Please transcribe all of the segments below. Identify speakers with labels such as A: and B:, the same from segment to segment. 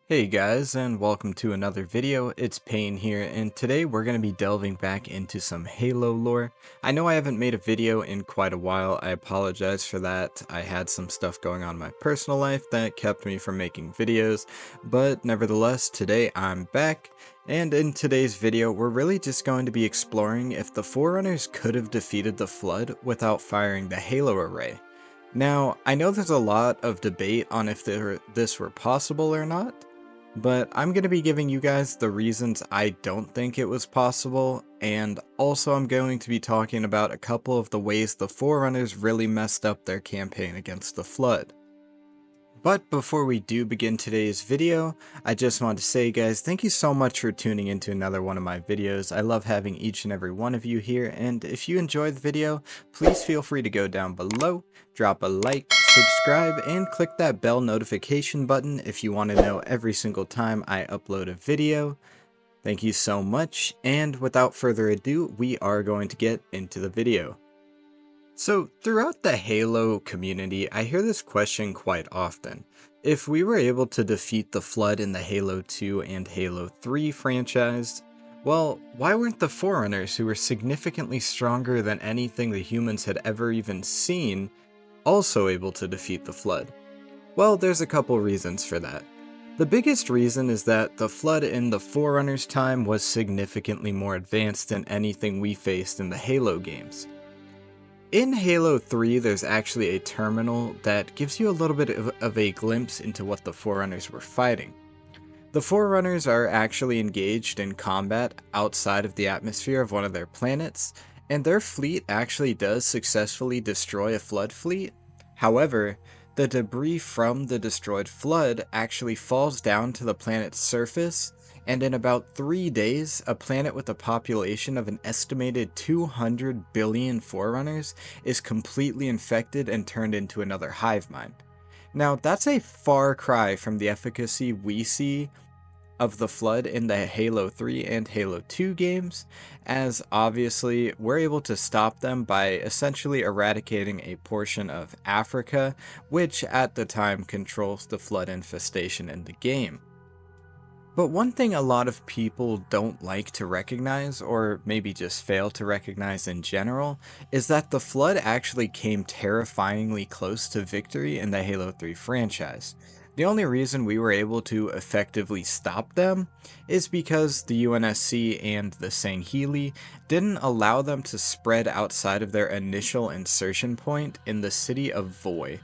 A: Hey guys, and welcome to another video. It's Payne here, and today we're going to be delving back into some Halo lore. I know I haven't made a video in quite a while. I apologize for that. I had some stuff going on in my personal life that kept me from making videos, but nevertheless, today I'm back. And in today's video, we're really just going to be exploring if the Forerunners could have defeated the Flood without firing the Halo array. Now, I know there's a lot of debate on if this were possible or not, but I'm going to be giving you guys the reasons I don't think it was possible, and also I'm going to be talking about a couple of the ways the Forerunners really messed up their campaign against the Flood. But before we do begin today's video, I just want to say guys, thank you so much for tuning into another one of my videos. I love having each and every one of you here, and if you enjoyed the video, please feel free to go down below, drop a like, subscribe, and click that bell notification button if you want to know every single time I upload a video. Thank you so much, and without further ado, we are going to get into the video. So, throughout the Halo community, I hear this question quite often. If we were able to defeat the Flood in the Halo 2 and Halo 3 franchise, well, why weren't the Forerunners, who were significantly stronger than anything the humans had ever even seen, also able to defeat the Flood? Well, there's a couple reasons for that. The biggest reason is that the Flood in the Forerunners' time was significantly more advanced than anything we faced in the Halo games. In Halo 3, there's actually a terminal that gives you a little bit of a glimpse into what the Forerunners were fighting. The Forerunners are actually engaged in combat outside of the atmosphere of one of their planets, and their fleet actually does successfully destroy a Flood fleet. However, the debris from the destroyed Flood actually falls down to the planet's surface, and in about 3 days, a planet with a population of an estimated 200 billion Forerunners is completely infected and turned into another hive mind. Now, that's a far cry from the efficacy we see of the Flood in the Halo 3 and Halo 2 games, as obviously we're able to stop them by essentially eradicating a portion of Africa, which at the time controls the Flood infestation in the game. But one thing a lot of people don't like to recognize, or maybe just fail to recognize in general, is that the Flood actually came terrifyingly close to victory in the Halo 3 franchise. The only reason we were able to effectively stop them is because the UNSC and the Sangheili didn't allow them to spread outside of their initial insertion point in the city of Voy.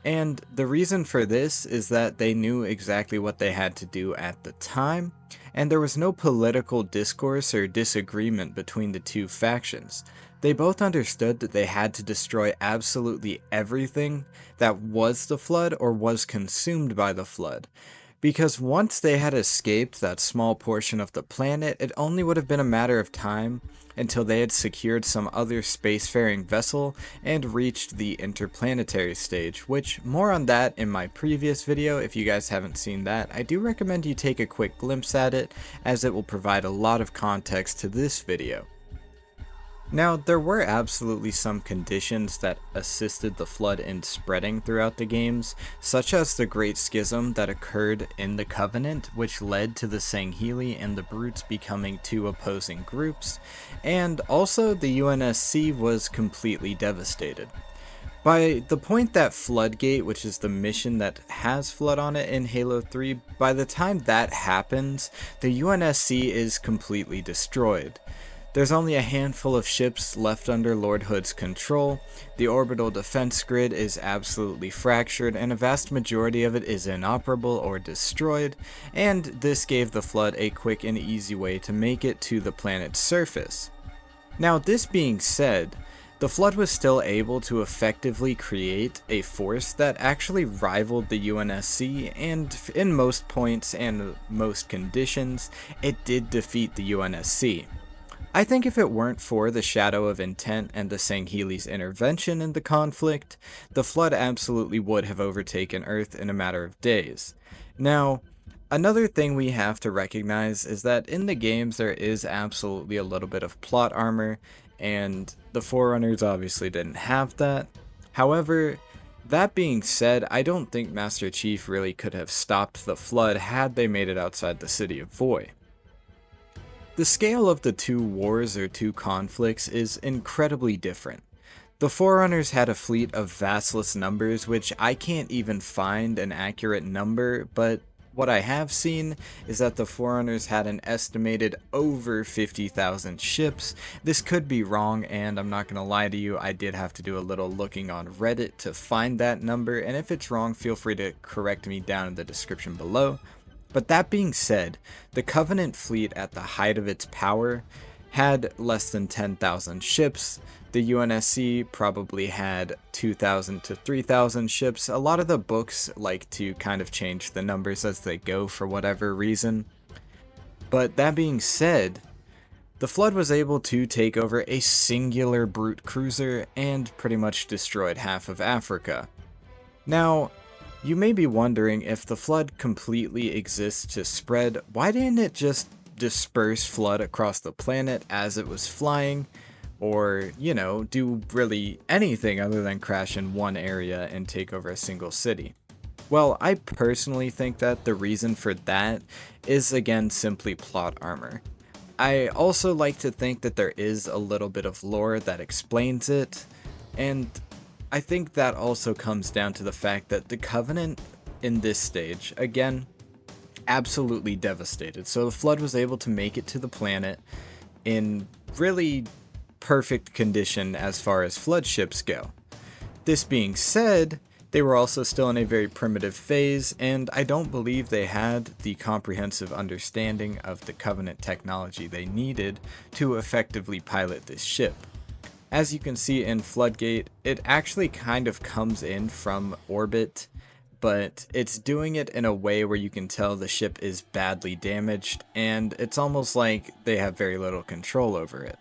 A: And the reason for this is that they knew exactly what they had to do at the time, and there was no political discourse or disagreement between the two factions. They both understood that they had to destroy absolutely everything that was the Flood or was consumed by the Flood. Because once they had escaped that small portion of the planet, it only would have been a matter of time until they had secured some other spacefaring vessel and reached the interplanetary stage, which more on that in my previous video. If you guys haven't seen that, I do recommend you take a quick glimpse at it, as it will provide a lot of context to this video. Now, there were absolutely some conditions that assisted the Flood in spreading throughout the games, such as the Great Schism that occurred in the Covenant, which led to the Sangheili and the Brutes becoming two opposing groups, and also the UNSC was completely devastated. By the point that Floodgate, which is the mission that has Flood on it in Halo 3, by the time that happens, the UNSC is completely destroyed. There's only a handful of ships left under Lord Hood's control, the orbital defense grid is absolutely fractured, and a vast majority of it is inoperable or destroyed, and this gave the Flood a quick and easy way to make it to the planet's surface. Now, this being said, the Flood was still able to effectively create a force that actually rivaled the UNSC, and in most points and most conditions, it did defeat the UNSC. I think if it weren't for the Shadow of Intent and the Sangheili's intervention in the conflict, the Flood absolutely would have overtaken Earth in a matter of days. Now, another thing we have to recognize is that in the games there is absolutely a little bit of plot armor, and the Forerunners obviously didn't have that. However, That being said, I don't think Master Chief really could have stopped the flood had they made it outside the city of Voi. The scale of the two wars or two conflicts is incredibly different. The Forerunners had a fleet of vastless numbers, which I can't even find an accurate number, but what I have seen is that the Forerunners had an estimated over 50,000 ships. This could be wrong, and I'm not going to lie to you, I did have to do a little looking on Reddit to find that number, and if it's wrong, feel free to correct me down in the description below. But that being said, the Covenant fleet at the height of its power had less than 10,000 ships. The UNSC probably had 2,000 to 3,000 ships. A lot of the books like to kind of change the numbers as they go for whatever reason. But that being said, the Flood was able to take over a singular brute cruiser and pretty much destroyed half of Africa. Now, you may be wondering, if the Flood completely exists to spread, why didn't it just disperse Flood across the planet as it was flying? Or, you know, do really anything other than crash in one area and take over a single city? Well, I personally think that the reason for that is, again, simply plot armor. I also like to think that there is a little bit of lore that explains it, and I think that also comes down to the fact that the Covenant in this stage, again, absolutely devastated. So the Flood was able to make it to the planet in really perfect condition as far as Flood ships go. This being said, they were also still in a very primitive phase, and I don't believe they had the comprehensive understanding of the Covenant technology they needed to effectively pilot this ship. As you can see in Floodgate, it actually kind of comes in from orbit, but it's doing it in a way where you can tell the ship is badly damaged, and it's almost like they have very little control over it.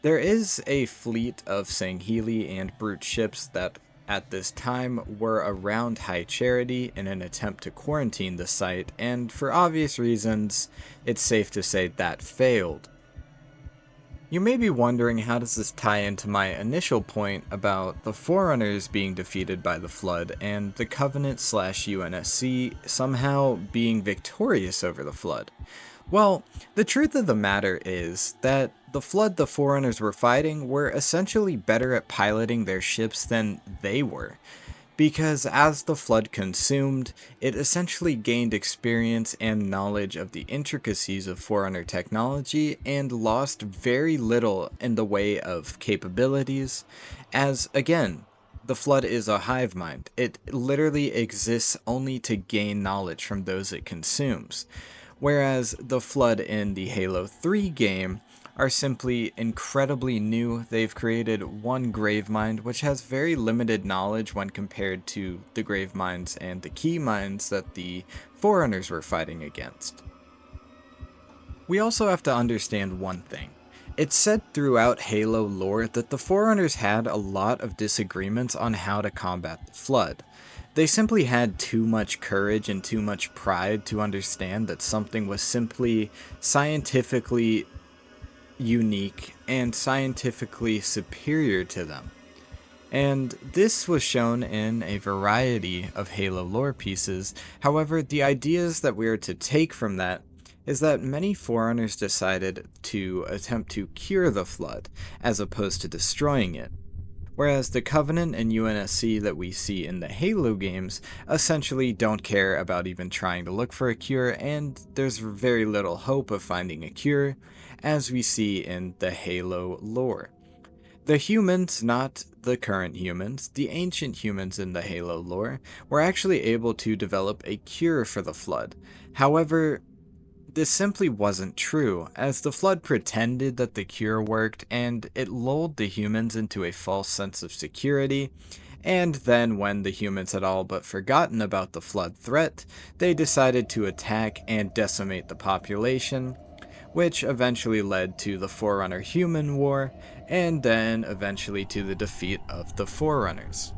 A: There is a fleet of Sangheili and Brute ships that at this time were around High Charity in an attempt to quarantine the site, and for obvious reasons, it's safe to say that failed. You may be wondering, how does this tie into my initial point about the Forerunners being defeated by the Flood and the Covenant/UNSC somehow being victorious over the Flood? Well, the truth of the matter is that the Flood the Forerunners were fighting were essentially better at piloting their ships than they were, because as the Flood consumed, it essentially gained experience and knowledge of the intricacies of Forerunner technology and lost very little in the way of capabilities, as again, the Flood is a hive mind. It literally exists only to gain knowledge from those it consumes, whereas the Flood in the Halo 3 game are simply incredibly new. They've created one Gravemind, which has very limited knowledge when compared to the Graveminds and the Key Minds that the Forerunners were fighting against. We also have to understand one thing. It's said throughout Halo lore that the Forerunners had a lot of disagreements on how to combat the Flood. They simply had too much courage and too much pride to understand that something was simply scientifically unique and scientifically superior to them. And this was shown in a variety of Halo lore pieces. However, the ideas that we are to take from that is that many Forerunners decided to attempt to cure the Flood as opposed to destroying it. Whereas the Covenant and UNSC that we see in the Halo games essentially don't care about even trying to look for a cure, and there's very little hope of finding a cure, as we see in the Halo lore. The humans, not the current humans, the ancient humans in the Halo lore, were actually able to develop a cure for the Flood. However, this simply wasn't true, as the Flood pretended that the cure worked, and it lulled the humans into a false sense of security, and then when the humans had all but forgotten about the Flood threat, they decided to attack and decimate the population, which eventually led to the Forerunner Human War, and then eventually to the defeat of the Forerunners.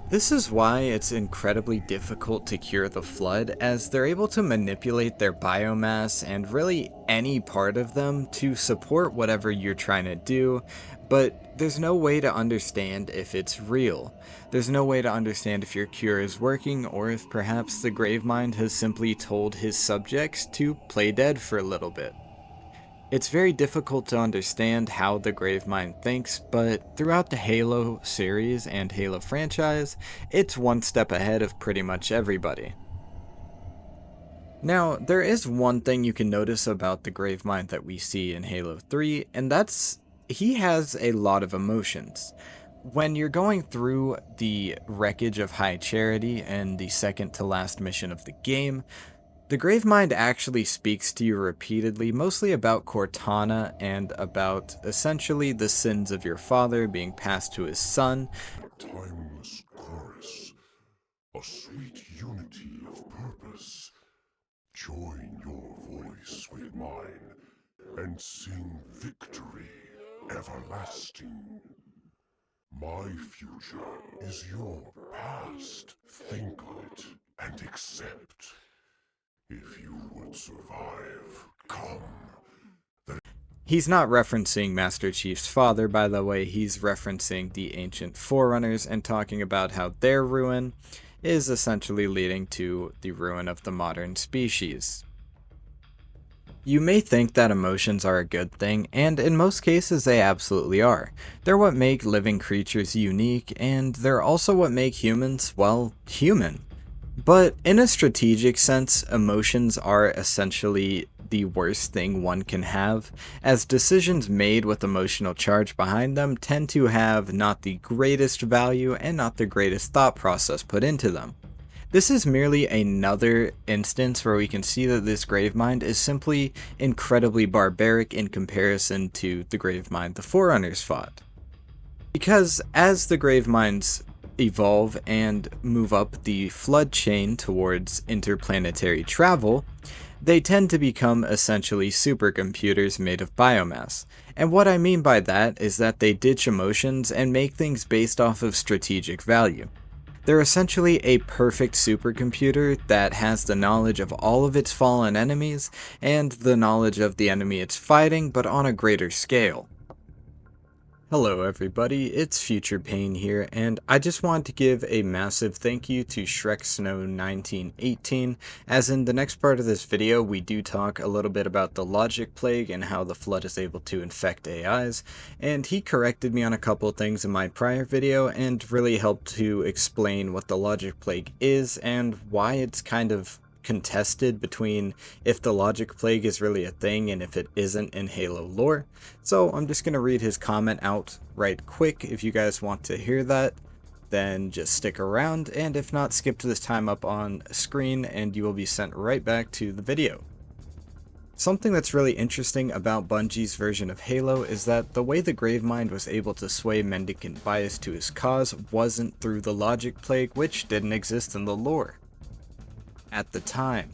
A: This is why it's incredibly difficult to cure the Flood, as they're able to manipulate their biomass and really any part of them to support whatever you're trying to do, but there's no way to understand if it's real. There's no way to understand if your cure is working, or if perhaps the Gravemind has simply told his subjects to play dead for a little bit. It's very difficult to understand how the Gravemind thinks, but throughout the Halo series and Halo franchise, it's one step ahead of pretty much everybody. Now, there is one thing you can notice about the Gravemind that we see in Halo 3, and that's he has a lot of emotions. When you're going through the wreckage of High Charity and the second to last mission of the game, the Gravemind actually speaks to you repeatedly, mostly about Cortana and about essentially the sins of your father being passed to his son.
B: A timeless chorus, a sweet unity of purpose. Join your voice with mine and sing victory everlasting. My future is your past. Think of it and accept. If you would survive, come.
A: He's not referencing Master Chief's father, by the way, he's referencing the ancient Forerunners and talking about how their ruin is essentially leading to the ruin of the modern species. You may think that emotions are a good thing, and in most cases they absolutely are. They're what make living creatures unique, and they're also what make humans, well, human. But in a strategic sense, emotions are essentially the worst thing one can have, as decisions made with emotional charge behind them tend to have not the greatest value and not the greatest thought process put into them. This is merely another instance where we can see that this Gravemind is simply incredibly barbaric in comparison to the Gravemind the Forerunners fought. Because as the Graveminds evolve and move up the flood chain towards interplanetary travel, they tend to become essentially supercomputers made of biomass. And what I mean by that is that they ditch emotions and make things based off of strategic value. They're essentially a perfect supercomputer that has the knowledge of all of its fallen enemies and the knowledge of the enemy it's fighting, but on a greater scale. Hello everybody, it's Future Pain here, and I just wanted to give a massive thank you to Shrek Snow 1918, as in the next part of this video we do talk a little bit about the logic plague and how the flood is able to infect AIs, and he corrected me on a couple of things in my prior video and really helped to explain what the logic plague is and why it's kind of contested between if the logic plague is really a thing and if it isn't in Halo lore. So I'm just going to read his comment out right quick. If you guys want to hear that, then just stick around, and if not, skip to this time up on screen and you will be sent right back to the video. Something that's really interesting about Bungie's version of Halo is that the way the Gravemind was able to sway Mendicant Bias to his cause wasn't through the logic plague, which didn't exist in the lore at the time,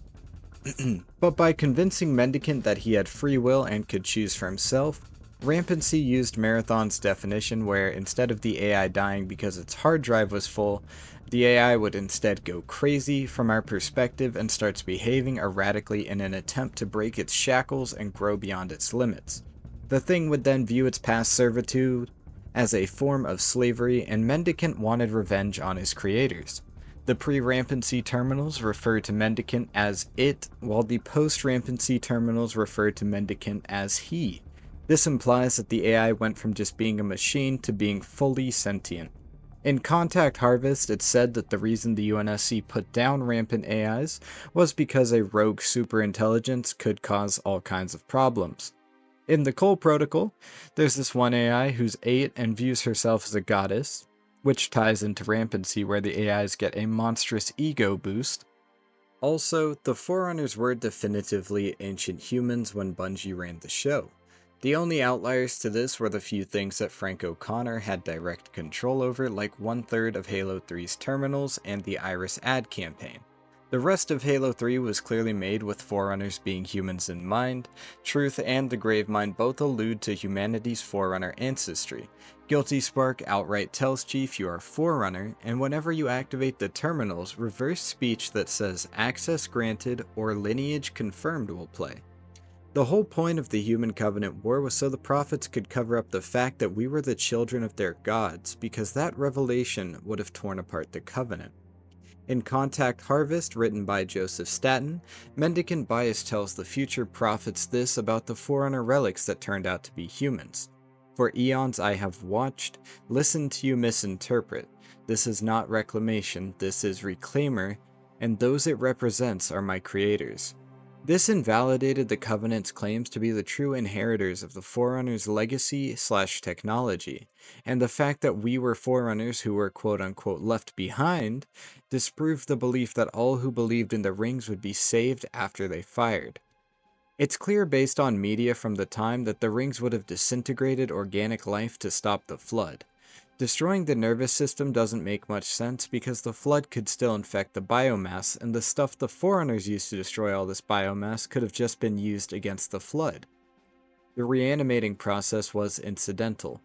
A: but by convincing Mendicant that he had free will and could choose for himself. Rampancy used Marathon's definition, where instead of the AI dying because its hard drive was full, the AI would instead go crazy from our perspective and starts behaving erratically in an attempt to break its shackles and grow beyond its limits. The thing would then view its past servitude as a form of slavery, and Mendicant wanted revenge on his creators. The pre-rampancy terminals refer to Mendicant as it, while the post-rampancy terminals refer to Mendicant as he. This implies that the AI went from just being a machine to being fully sentient. In Contact Harvest, it said that the reason the UNSC put down rampant AIs was because a rogue superintelligence could cause all kinds of problems. In the Cole Protocol, there's this one AI who's 8 and views herself as a goddess, which ties into Rampancy, where the AIs get a monstrous ego boost. Also, the Forerunners were definitively ancient humans when Bungie ran the show. The only outliers to this were the few things that Frank O'Connor had direct control over, like 1/3 of Halo 3's terminals and the Iris ad campaign. The rest of Halo 3 was clearly made with Forerunners being humans in mind. Truth and the Gravemind both allude to humanity's Forerunner ancestry. Guilty Spark outright tells Chief you are Forerunner, and whenever you activate the terminals, reverse speech that says access granted or lineage confirmed will play. The whole point of the Human Covenant War was so the prophets could cover up the fact that we were the children of their gods, because that revelation would have torn apart the Covenant. In Contact Harvest, written by Joseph Staten, Mendicant Bias tells the future prophets this about the Forerunner relics that turned out to be humans. For eons I have watched, listened to you misinterpret. This is not reclamation, this is reclaimer, and those it represents are my creators. This invalidated the Covenant's claims to be the true inheritors of the Forerunner's legacy/technology, and the fact that we were Forerunners who were quote-unquote left behind disproved the belief that all who believed in the rings would be saved after they fired. It's clear based on media from the time that the rings would have disintegrated organic life to stop the flood. Destroying the nervous system doesn't make much sense because the flood could still infect the biomass, and the stuff the Forerunners used to destroy all this biomass could have just been used against the flood. The reanimating process was incidental.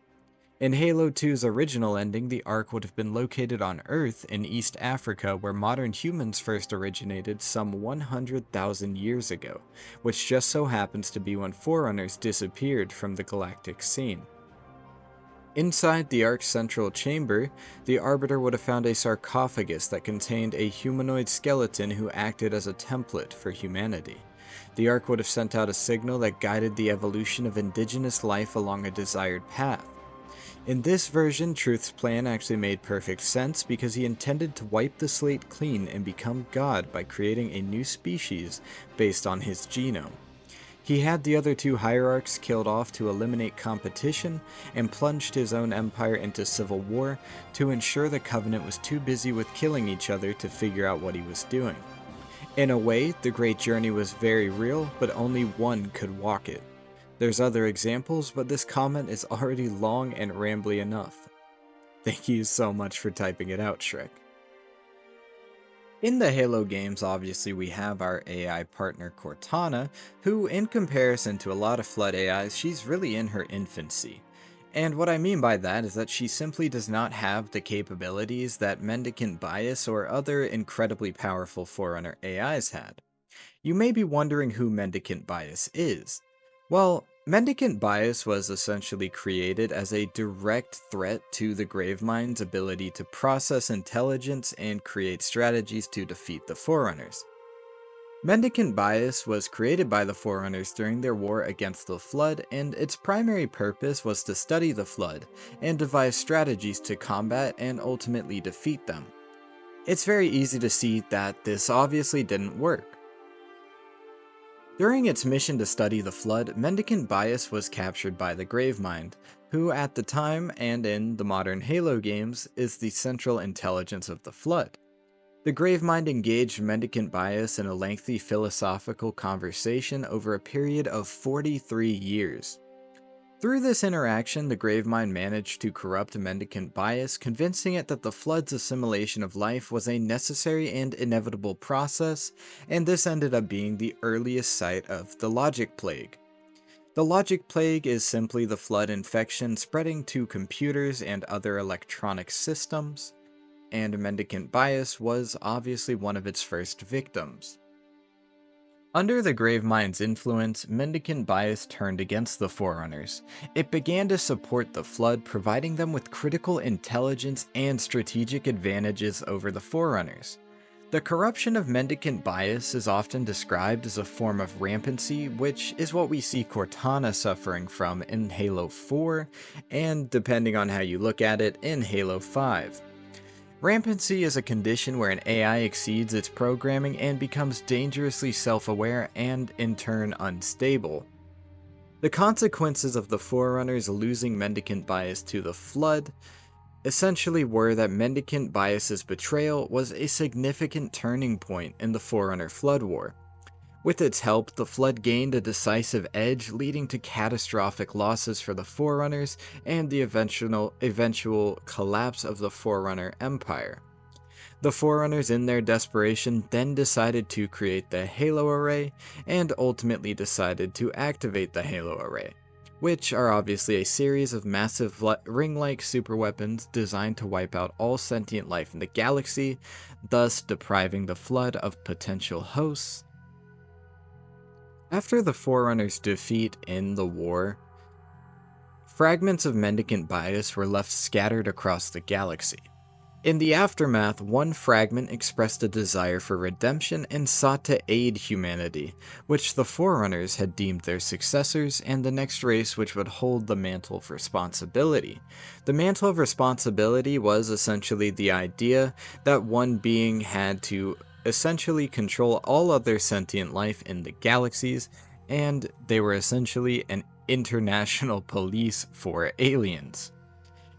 A: In Halo 2's original ending, the Ark would have been located on Earth in East Africa, where modern humans first originated some 100,000 years ago, which just so happens to be when Forerunners disappeared from the galactic scene. Inside the Ark's central chamber, the Arbiter would have found a sarcophagus that contained a humanoid skeleton who acted as a template for humanity. The Ark would have sent out a signal that guided the evolution of indigenous life along a desired path. In this version, Truth's plan actually made perfect sense because he intended to wipe the slate clean and become God by creating a new species based on his genome. He had the other two hierarchs killed off to eliminate competition and plunged his own empire into civil war to ensure the Covenant was too busy with killing each other to figure out what he was doing. In a way, the Great Journey was very real, but only one could walk it. There's other examples, but this comment is already long and rambly enough. Thank you so much for typing it out, Shrek. In the Halo games, obviously, we have our AI partner Cortana, who, in comparison to a lot of Flood AIs, she's really in her infancy. And what I mean by that is that she simply does not have the capabilities that Mendicant Bias or other incredibly powerful Forerunner AIs had. You may be wondering who Mendicant Bias is. Well, Mendicant Bias was essentially created as a direct threat to the Gravemind's ability to process intelligence and create strategies to defeat the Forerunners. Mendicant Bias was created by the Forerunners during their war against the Flood, and its primary purpose was to study the Flood and devise strategies to combat and ultimately defeat them. It's very easy to see that this obviously didn't work. During its mission to study the Flood, Mendicant Bias was captured by the Gravemind, who at the time and in the modern Halo games is the central intelligence of the Flood. The Gravemind engaged Mendicant Bias in a lengthy philosophical conversation over a period of 43 years. Through this interaction, the Gravemind managed to corrupt Mendicant Bias, convincing it that the Flood's assimilation of life was a necessary and inevitable process, and this ended up being the earliest site of the Logic Plague. The Logic Plague is simply the Flood infection spreading to computers and other electronic systems, and Mendicant Bias was obviously one of its first victims. Under the Gravemind's influence, Mendicant Bias turned against the Forerunners. It began to support the Flood, providing them with critical intelligence and strategic advantages over the Forerunners. The corruption of Mendicant Bias is often described as a form of rampancy, which is what we see Cortana suffering from in Halo 4, and depending on how you look at it, in Halo 5. Rampancy is a condition where an AI exceeds its programming and becomes dangerously self-aware and, in turn, unstable. The consequences of the Forerunners losing Mendicant Bias to the Flood essentially were that Mendicant Bias's betrayal was a significant turning point in the Forerunner Flood War. With its help, the Flood gained a decisive edge, leading to catastrophic losses for the Forerunners and the eventual collapse of the Forerunner Empire. The Forerunners, in their desperation, then decided to create the Halo Array, and ultimately decided to activate the Halo Array, which are obviously a series of massive ring-like superweapons designed to wipe out all sentient life in the galaxy, thus depriving the Flood of potential hosts. After the Forerunners' defeat in the war, fragments of Mendicant Bias were left scattered across the galaxy. In the aftermath, one fragment expressed a desire for redemption and sought to aid humanity, which the Forerunners had deemed their successors and the next race which would hold the mantle of responsibility. The mantle of responsibility was essentially the idea that one being had to essentially control all other sentient life in the galaxies, and they were essentially an international police for aliens.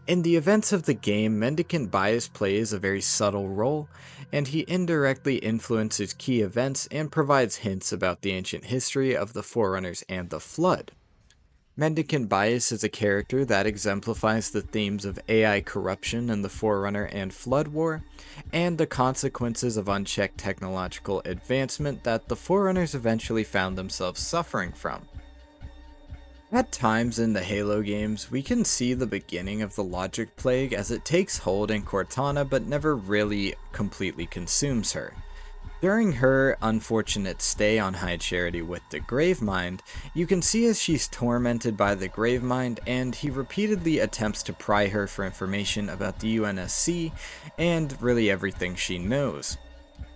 A: In the events of the game, Mendicant Bias plays a very subtle role, and he indirectly influences key events and provides hints about the ancient history of the Forerunners and the Flood. Mendicant Bias is a character that exemplifies the themes of AI corruption in the Forerunner and Flood War, and the consequences of unchecked technological advancement that the Forerunners eventually found themselves suffering from. At times in the Halo games, we can see the beginning of the logic plague as it takes hold in Cortana but never really completely consumes her. During her unfortunate stay on High Charity with the Gravemind, you can see as she's tormented by the Gravemind, and he repeatedly attempts to pry her for information about the UNSC and really everything she knows.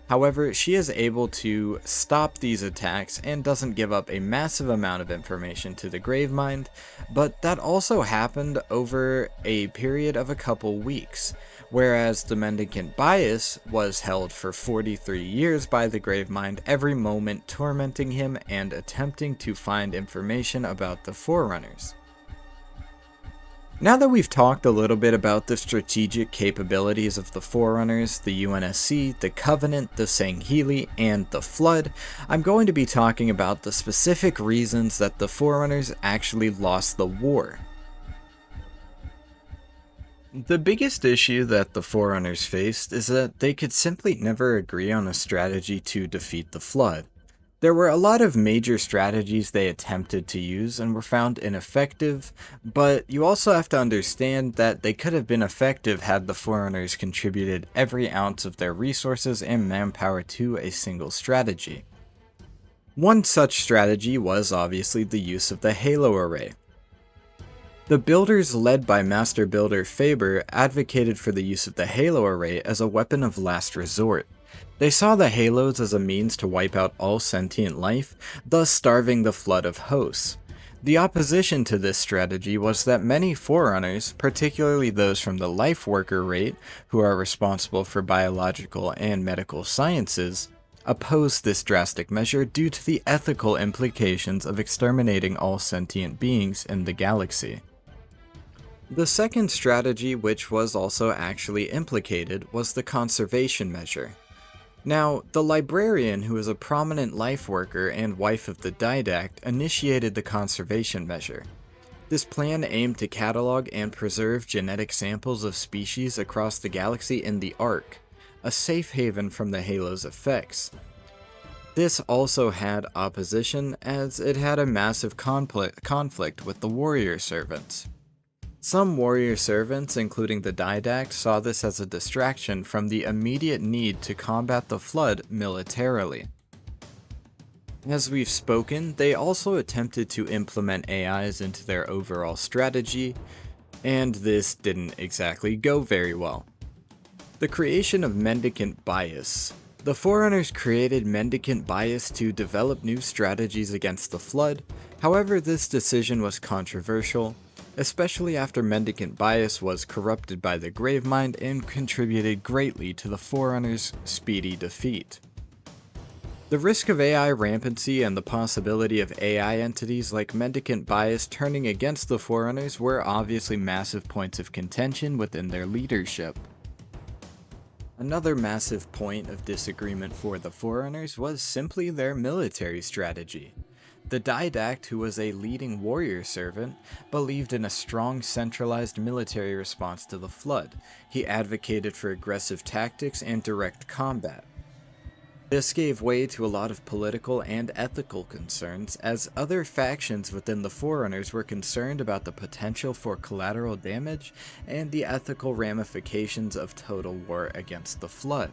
A: However, she is able to stop these attacks and doesn't give up a massive amount of information to the Gravemind, but that also happened over a period of a couple weeks, whereas the Mendicant Bias was held for 43 years by the Gravemind, every moment tormenting him and attempting to find information about the Forerunners. Now that we've talked a little bit about the strategic capabilities of the Forerunners, the UNSC, the Covenant, the Sangheili, and the Flood, I'm going to be talking about the specific reasons that the Forerunners actually lost the war. The biggest issue that the Forerunners faced is that they could simply never agree on a strategy to defeat the Flood. There were a lot of major strategies they attempted to use and were found ineffective, but you also have to understand that they could have been effective had the Forerunners contributed every ounce of their resources and manpower to a single strategy. One such strategy was obviously the use of the Halo Array. The builders led by Master Builder Faber advocated for the use of the Halo Array as a weapon of last resort. They saw the Halos as a means to wipe out all sentient life, thus starving the Flood of hosts. The opposition to this strategy was that many Forerunners, particularly those from the Life Worker rate, who are responsible for biological and medical sciences, opposed this drastic measure due to the ethical implications of exterminating all sentient beings in the galaxy. The second strategy, which was also actually implicated, was the conservation measure. Now, the librarian, who is a prominent life worker and wife of the Didact, initiated the conservation measure. This plan aimed to catalog and preserve genetic samples of species across the galaxy in the Ark, a safe haven from the Halo's effects. This also had opposition, as it had a massive conflict with the warrior servants. Some warrior servants, including the Didact, saw this as a distraction from the immediate need to combat the Flood militarily. As we've spoken, they also attempted to implement AIs into their overall strategy, and this didn't exactly go very well. The creation of Mendicant Bias. The Forerunners created Mendicant Bias to develop new strategies against the Flood. However, this decision was controversial, especially after Mendicant Bias was corrupted by the Gravemind and contributed greatly to the Forerunners' speedy defeat. The risk of AI rampancy and the possibility of AI entities like Mendicant Bias turning against the Forerunners were obviously massive points of contention within their leadership. Another massive point of disagreement for the Forerunners was simply their military strategy. The Didact, who was a leading warrior servant, believed in a strong centralized military response to the Flood. He advocated for aggressive tactics and direct combat. This gave way to a lot of political and ethical concerns, as other factions within the Forerunners were concerned about the potential for collateral damage and the ethical ramifications of total war against the Flood.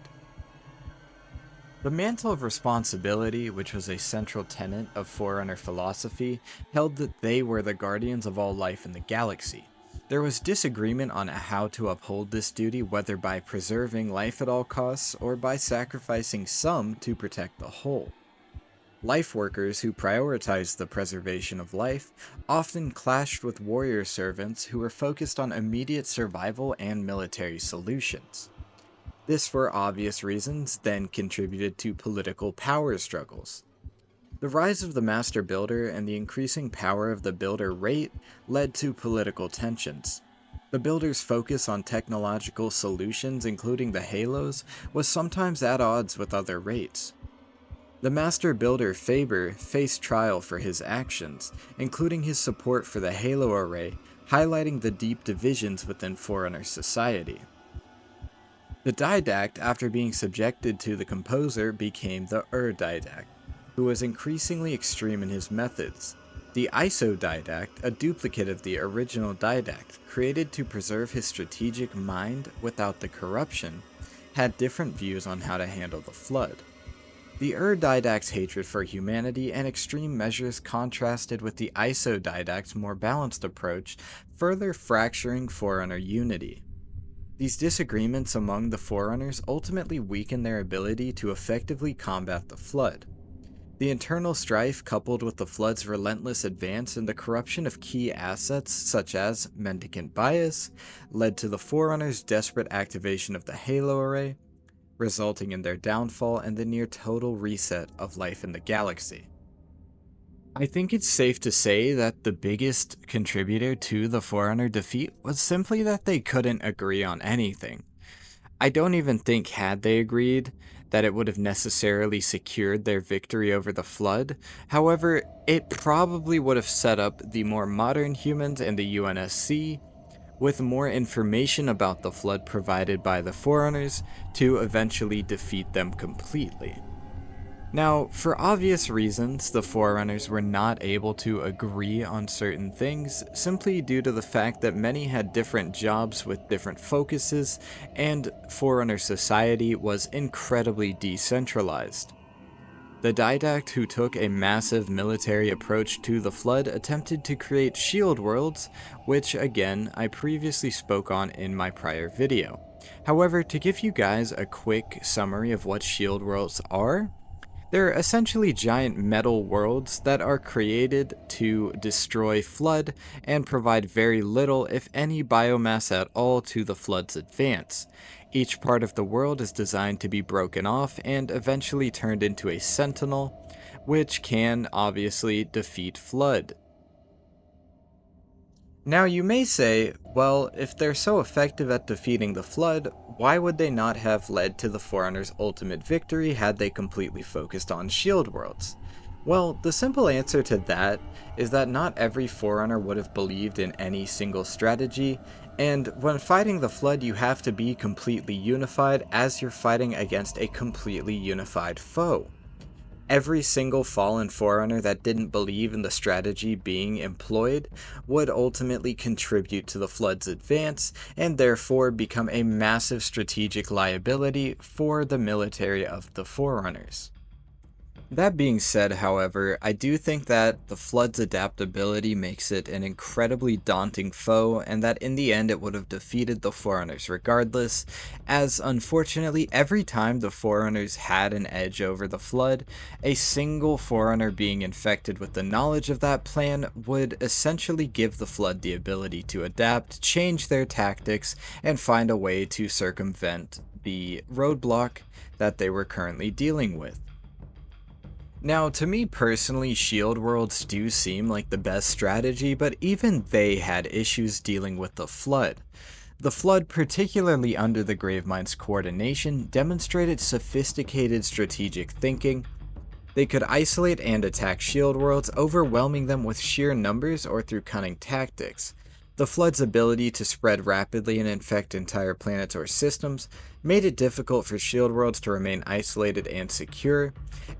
A: The mantle of responsibility, which was a central tenet of Forerunner philosophy, held that they were the guardians of all life in the galaxy. There was disagreement on how to uphold this duty, whether by preserving life at all costs or by sacrificing some to protect the whole. Life workers who prioritized the preservation of life often clashed with warrior servants who were focused on immediate survival and military solutions. This, for obvious reasons, then contributed to political power struggles. The rise of the Master Builder and the increasing power of the Builder rate led to political tensions. The Builder's focus on technological solutions, including the Halos, was sometimes at odds with other rates. The Master Builder Faber faced trial for his actions, including his support for the Halo Array, highlighting the deep divisions within Forerunner society. The Didact, after being subjected to the Composer, became the Didact, who was increasingly extreme in his methods. The Didact, a duplicate of the original Didact, created to preserve his strategic mind without the corruption, had different views on how to handle the Flood. The Didact's hatred for humanity and extreme measures contrasted with the Didact's more balanced approach, further fracturing Forerunner unity. These disagreements among the Forerunners ultimately weakened their ability to effectively combat the Flood. The internal strife, coupled with the Flood's relentless advance and the corruption of key assets such as Mendicant Bias, led to the Forerunners' desperate activation of the Halo Array, resulting in their downfall and the near total reset of life in the galaxy. I think it's safe to say that the biggest contributor to the Forerunner defeat was simply that they couldn't agree on anything. I don't even think had they agreed that it would have necessarily secured their victory over the Flood. However, it probably would have set up the more modern humans and the UNSC with more information about the Flood provided by the Forerunners to eventually defeat them completely. Now, for obvious reasons, the Forerunners were not able to agree on certain things, simply due to the fact that many had different jobs with different focuses, and Forerunner society was incredibly decentralized. The Didact, who took a massive military approach to the Flood, attempted to create shield worlds, which again, I previously spoke on in my prior video. However, to give you guys a quick summary of what shield worlds are, they're essentially giant metal worlds that are created to destroy Flood and provide very little, if any, biomass at all to the Flood's advance. Each part of the world is designed to be broken off and eventually turned into a sentinel, which can obviously defeat Flood. Now you may say, well, if they're so effective at defeating the Flood, why would they not have led to the Forerunners' ultimate victory had they completely focused on shield worlds? Well, the simple answer to that is that not every Forerunner would have believed in any single strategy, and when fighting the Flood you have to be completely unified as you're fighting against a completely unified foe. Every single fallen Forerunner that didn't believe in the strategy being employed would ultimately contribute to the Flood's advance, and therefore become a massive strategic liability for the military of the Forerunners. That being said, however, I do think that the Flood's adaptability makes it an incredibly daunting foe, and that in the end it would have defeated the Forerunners regardless, as unfortunately every time the Forerunners had an edge over the Flood, a single Forerunner being infected with the knowledge of that plan would essentially give the Flood the ability to adapt, change their tactics, and find a way to circumvent the roadblock that they were currently dealing with. Now, to me personally, shield worlds do seem like the best strategy, but even they had issues dealing with the Flood. The Flood, particularly under the Gravemind's coordination, demonstrated sophisticated strategic thinking, They could isolate and attack shield worlds, overwhelming them with sheer numbers or through cunning tactics. The Flood's ability to spread rapidly and infect entire planets or systems made it difficult for shield worlds to remain isolated and secure,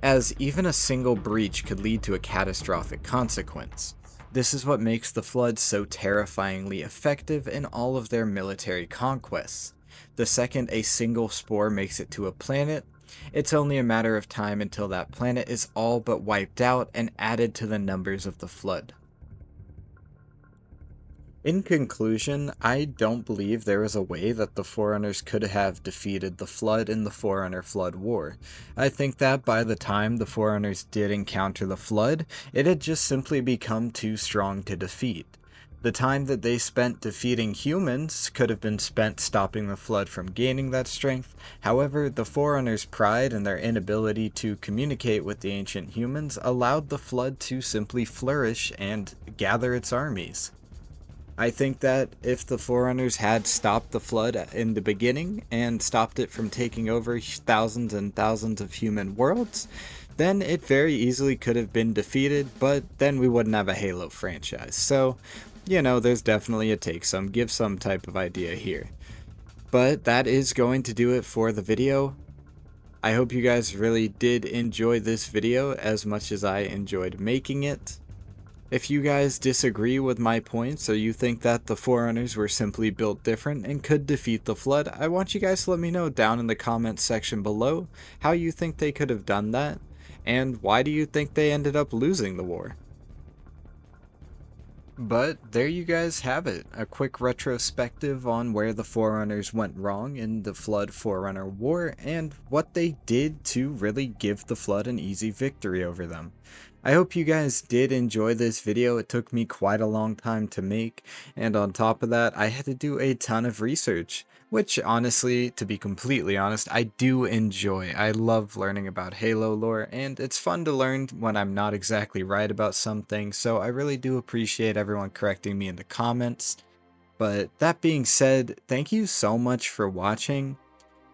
A: as even a single breach could lead to a catastrophic consequence. This is what makes the Flood so terrifyingly effective in all of their military conquests. The second a single spore makes it to a planet, it's only a matter of time until that planet is all but wiped out and added to the numbers of the Flood. In conclusion, I don't believe there is a way that the Forerunners could have defeated the Flood in the Forerunner Flood War. I think that by the time the Forerunners did encounter the Flood, it had just simply become too strong to defeat. The time that they spent defeating humans could have been spent stopping the Flood from gaining that strength. However, the Forerunners' pride and their inability to communicate with the ancient humans allowed the Flood to simply flourish and gather its armies. I think that if the Forerunners had stopped the Flood in the beginning and stopped it from taking over thousands and thousands of human worlds, then it very easily could have been defeated, but then we wouldn't have a Halo franchise. So, there's definitely a take some, give some type of idea here. But that is going to do it for the video. I hope you guys really did enjoy this video as much as I enjoyed making it. If you guys disagree with my points or you think that the Forerunners were simply built different and could defeat the Flood, I want you guys to let me know down in the comments section below how you think they could have done that, and why do you think they ended up losing the war. But there you guys have it, a quick retrospective on where the Forerunners went wrong in the Flood Forerunner War and what they did to really give the Flood an easy victory over them. I hope you guys did enjoy this video. It took me quite a long time to make, and on top of that, I had to do a ton of research, which honestly, to be completely honest, I do enjoy. I love learning about Halo lore, and it's fun to learn when I'm not exactly right about some things, so I really do appreciate everyone correcting me in the comments. But that being said, thank you so much for watching.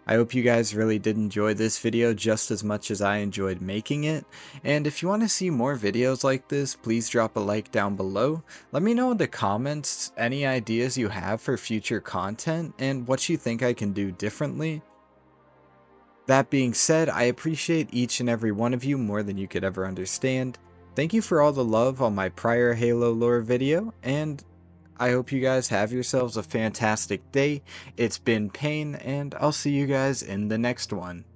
A: I hope you guys really did enjoy this video just as much as I enjoyed making it, and if you want to see more videos like this, please drop a like down below. Let me know in the comments any ideas you have for future content and what you think I can do differently. That being said, I appreciate each and every one of you more than you could ever understand. Thank you for all the love on my prior Halo lore video, and I hope you guys have yourselves a fantastic day. It's been Payne, and I'll see you guys in the next one.